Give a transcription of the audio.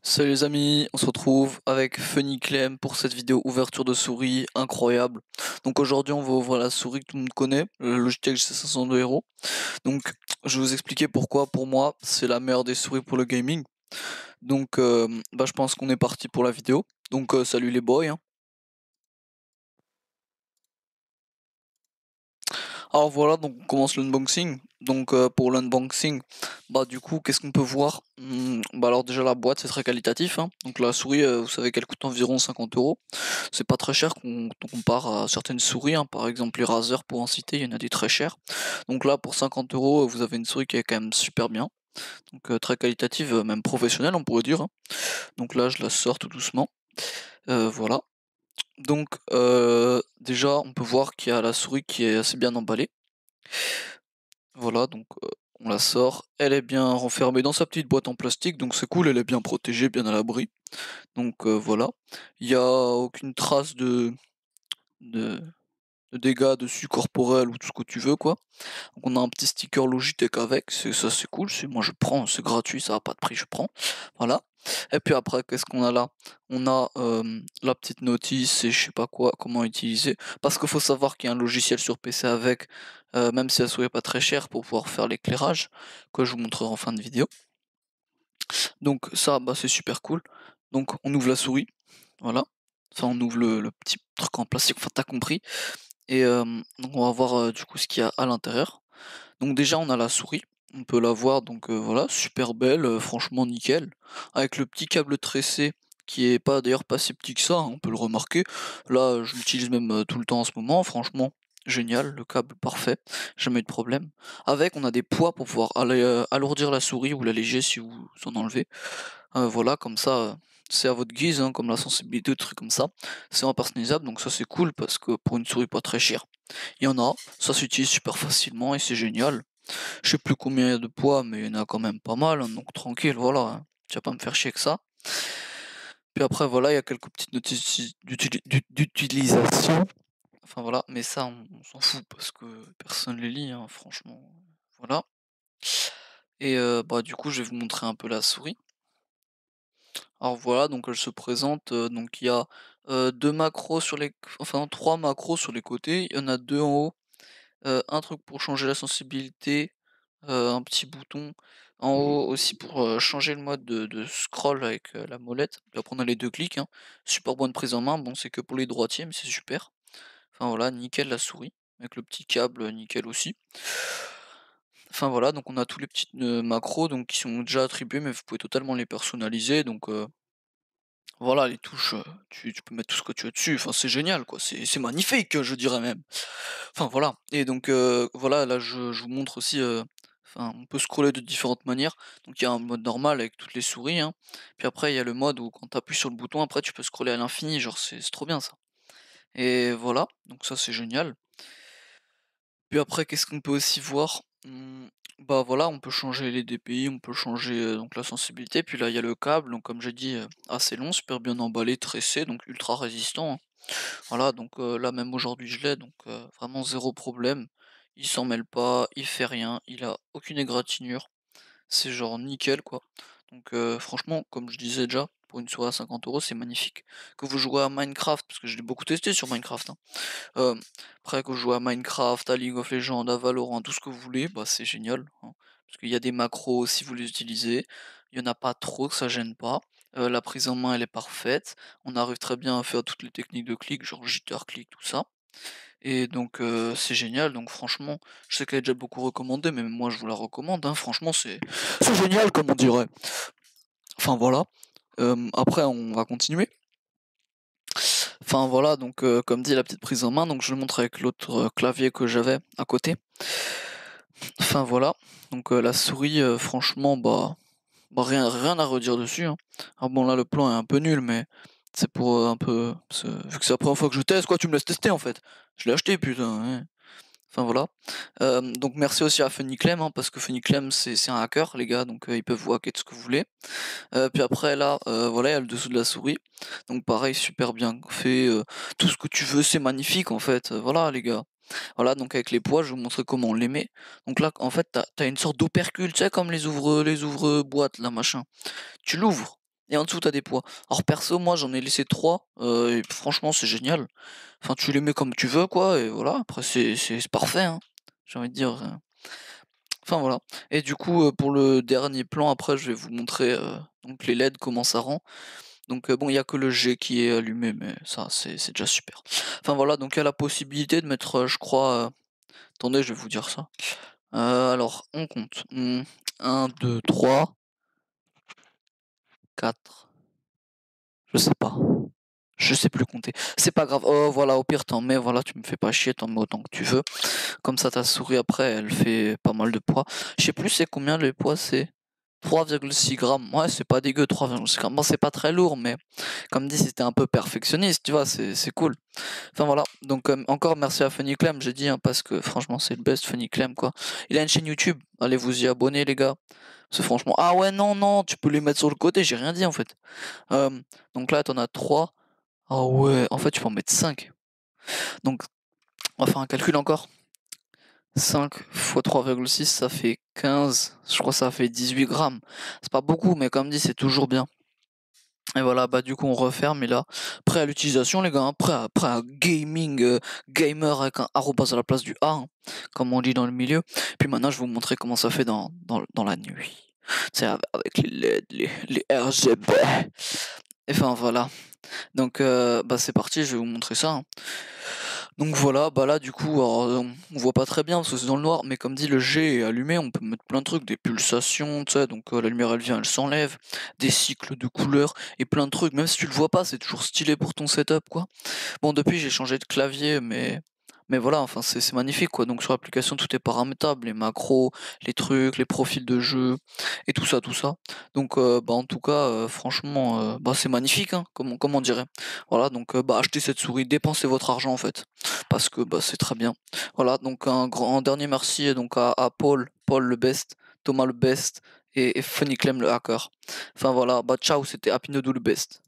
Salut les amis, on se retrouve avec Funny Clem pour cette vidéo ouverture de souris incroyable. Donc aujourd'hui on va ouvrir la souris que tout le monde connaît, le Logitech G500 de Hero. Donc je vais vous expliquer pourquoi pour moi c'est la meilleure des souris pour le gaming. Donc je pense qu'on est parti pour la vidéo. Donc salut les boys, hein. Alors voilà, donc on commence l'unboxing. Donc pour l'unboxing, du coup, qu'est-ce qu'on peut voir? Alors déjà la boîte c'est très qualitatif, hein. Donc la souris, vous savez qu'elle coûte environ 50 €. C'est pas très cher quand on compare à certaines souris, hein. Par exemple les Razer pour en citer, il y en a des très chères. Donc là pour 50 € vous avez une souris qui est quand même super bien. Donc très qualitative, même professionnelle on pourrait dire, hein. Donc là je la sors tout doucement. Voilà. Donc déjà on peut voir qu'il y a la souris qui est assez bien emballée. Voilà, donc on la sort. Elle est bien renfermée dans sa petite boîte en plastique, donc c'est cool, elle est bien protégée, bien à l'abri. Donc voilà. Il y a aucune trace de de dégâts dessus corporels ou tout ce que tu veux quoi. Donc on a un petit sticker Logitech avec, c'est cool, moi je prends, c'est gratuit, ça a pas de prix, je prends. Voilà. Et puis après, qu'est-ce qu'on a là? On a la petite notice et je sais pas quoi, comment utiliser. Parce qu'il faut savoir qu'il y a un logiciel sur PC avec, même si la souris est pas très chère pour pouvoir faire l'éclairage, que je vous montrerai en fin de vidéo. Donc ça, c'est super cool. Donc on ouvre la souris, voilà. Enfin on ouvre le petit truc en plastique, enfin tu compris. Et donc on va voir du coup ce qu'il y a à l'intérieur. Donc déjà on a la souris, on peut la voir donc voilà, super belle, franchement nickel. Avec le petit câble tressé qui est pas d'ailleurs pas si petit que ça, hein, on peut le remarquer. Là, je l'utilise même tout le temps en ce moment, franchement génial, le câble parfait, jamais eu de problème. Avec on a des poids pour pouvoir alourdir la souris ou l'alléger si vous en enlevez. Voilà comme ça, c'est à votre guise, hein, comme la sensibilité, des trucs comme ça. C'est vraiment personnalisable donc ça c'est cool parce que pour une souris pas très chère, il y en a, ça s'utilise super facilement et c'est génial. Je sais plus combien il y a de poids, mais il y en a quand même pas mal, hein, donc tranquille, voilà, hein. Tu vas pas me faire chier que ça. Puis après, voilà, il y a quelques petites notices d'utilisation. Enfin voilà, mais ça, on s'en fout parce que personne les lit, hein, franchement. Voilà. Et du coup, je vais vous montrer un peu la souris. Alors voilà, donc elle se présente, donc il y a 2 macros sur les, enfin 3 macros sur les côtés, il y en a 2 en haut. Un truc pour changer la sensibilité, un petit bouton en haut aussi pour, changer le mode de scroll avec, la molette. Là on a les 2 clics, hein. Super bonne prise en main, bon c'est que pour les droitiers, mais c'est super. Enfin voilà, nickel la souris, avec le petit câble, nickel aussi. Enfin voilà, donc on a tous les petits, macros donc qui sont déjà attribués, mais vous pouvez totalement les personnaliser donc voilà les touches, tu peux mettre tout ce que tu veux dessus, enfin c'est génial quoi, c'est magnifique, je dirais même. Enfin voilà et donc voilà là je vous montre aussi, enfin on peut scroller de différentes manières. Donc il y a un mode normal avec toutes les souris, hein. Puis après il y a le mode où quand tu appuies sur le bouton après tu peux scroller à l'infini, genre c'est trop bien ça. Et voilà, donc ça c'est génial. Puis après qu'est-ce qu'on peut aussi voir? Voilà, on peut changer les DPI, on peut changer, donc la sensibilité. Puis là il y a le câble, donc comme j'ai dit, assez long, super bien emballé, tressé, donc ultra résistant, hein. Voilà, donc là même aujourd'hui je l'ai, donc vraiment zéro problème. Il s'en mêle pas, il fait rien, il a aucune égratignure. C'est genre nickel quoi. Donc franchement, comme je disais déjà, pour une soirée à 50 € c'est magnifique. Que vous jouez à Minecraft, parce que je l'ai beaucoup testé sur Minecraft, hein. Hem, Après que vous jouez à Minecraft, à League of Legends, à Valorant, tout ce que vous voulez, c'est génial, hein. Parce qu'il y a des macros si vous les utilisez, il y en a pas trop, ça gêne pas. La prise en main elle est parfaite. On arrive très bien à faire toutes les techniques de clic, genre jitter click, tout ça. Et donc c'est génial, donc franchement, je sais qu'elle est déjà beaucoup recommandée, mais moi je vous la recommande, hein, franchement c'est génial comme on dirait. Enfin voilà, après on va continuer. Enfin voilà, donc comme dit la petite prise en main, donc je le montre avec l'autre, clavier que j'avais à côté. Enfin voilà, donc la souris, franchement, rien à redire dessus, hein. Alors bon là le plan est un peu nul, mais c'est pour, un peu vu que c'est la première fois que je teste quoi, tu me laisses tester en fait. Je l'ai acheté putain, ouais. Enfin voilà. Donc merci aussi à Funnyclem, hein, parce que Funnyclem c'est un hacker les gars, donc ils peuvent vous hacker tout ce que vous voulez. Puis après là, voilà, il y a le dessous de la souris. Donc pareil, super bien fait, tout ce que tu veux, c'est magnifique en fait, voilà les gars. Voilà, donc avec les poids, je vais vous montrer comment on les met. Donc là, en fait, tu as une sorte d'opercule, tu sais comme les ouvre-boîtes là, machin. Tu l'ouvres, et en dessous t'as des poids. Alors perso, moi j'en ai laissé 3, et franchement c'est génial. Enfin tu les mets comme tu veux quoi et voilà, après c'est parfait, hein, j'ai envie de dire, enfin voilà. Et du coup, pour le dernier plan après je vais vous montrer, donc les LED comment ça rend. Donc bon, il y a que le G qui est allumé, mais ça c'est déjà super. Enfin voilà, donc il y a la possibilité de mettre, je crois, attendez je vais vous dire ça. Alors on compte, 1, 2, 3, 4, je sais pas. Je sais plus compter. C'est pas grave. Oh voilà, au pire t'en mets, voilà, tu me fais pas chier, t'en mets autant que tu veux. Comme ça ta souris après elle fait pas mal de poids. Je sais plus c'est combien le poids c'est. 3,6 grammes. Ouais, c'est pas dégueu, 3,6 grammes. Bon, c'est pas très lourd, mais comme dit, c'était un peu perfectionniste, tu vois, c'est cool. Enfin voilà, donc encore merci à Funny Clem, j'ai dit, hein, parce que franchement c'est le best Funny Clem quoi. Il a une chaîne YouTube, allez vous y abonner les gars. C'est franchement. Ah ouais non non, tu peux les mettre sur le côté, j'ai rien dit en fait. Euh, donc là t'en as 3. Ah ouais, en fait tu peux en mettre 5. Donc on va faire un calcul encore. 5 fois 3,6 ça fait 15. Je crois que ça fait 18 grammes. C'est pas beaucoup, mais comme dit c'est toujours bien. Et voilà, bah du coup on referme et là, prêt à l'utilisation les gars, hein, prêt à gaming, gamer avec un arrobase à la place du A, hein, comme on dit dans le milieu. Puis maintenant je vais vous montrer comment ça fait dans la nuit. C'est avec les LED, les RGB. Et enfin voilà. Donc bah c'est parti, je vais vous montrer ça, hein. Donc voilà, bah là du coup, alors, on voit pas très bien parce que c'est dans le noir, mais comme dit le G est allumé, on peut mettre plein de trucs, des pulsations, tu sais, donc la lumière elle vient, elle s'enlève, des cycles de couleurs et plein de trucs. Même si tu le vois pas, c'est toujours stylé pour ton setup quoi. Bon depuis j'ai changé de clavier, mais voilà, enfin c'est magnifique quoi. Donc sur l'application tout est paramétrable, les macros, les trucs, les profils de jeu et tout ça. Donc bah en tout cas franchement bah c'est magnifique hein, comme on dirait. Voilà donc bah achetez cette souris, dépensez votre argent en fait parce que bah c'est très bien. Voilà donc un dernier merci donc à Paul le best, Thomas le best et Funny Clem le hacker. Enfin voilà, bah ciao, c'était Happy Nodou le best.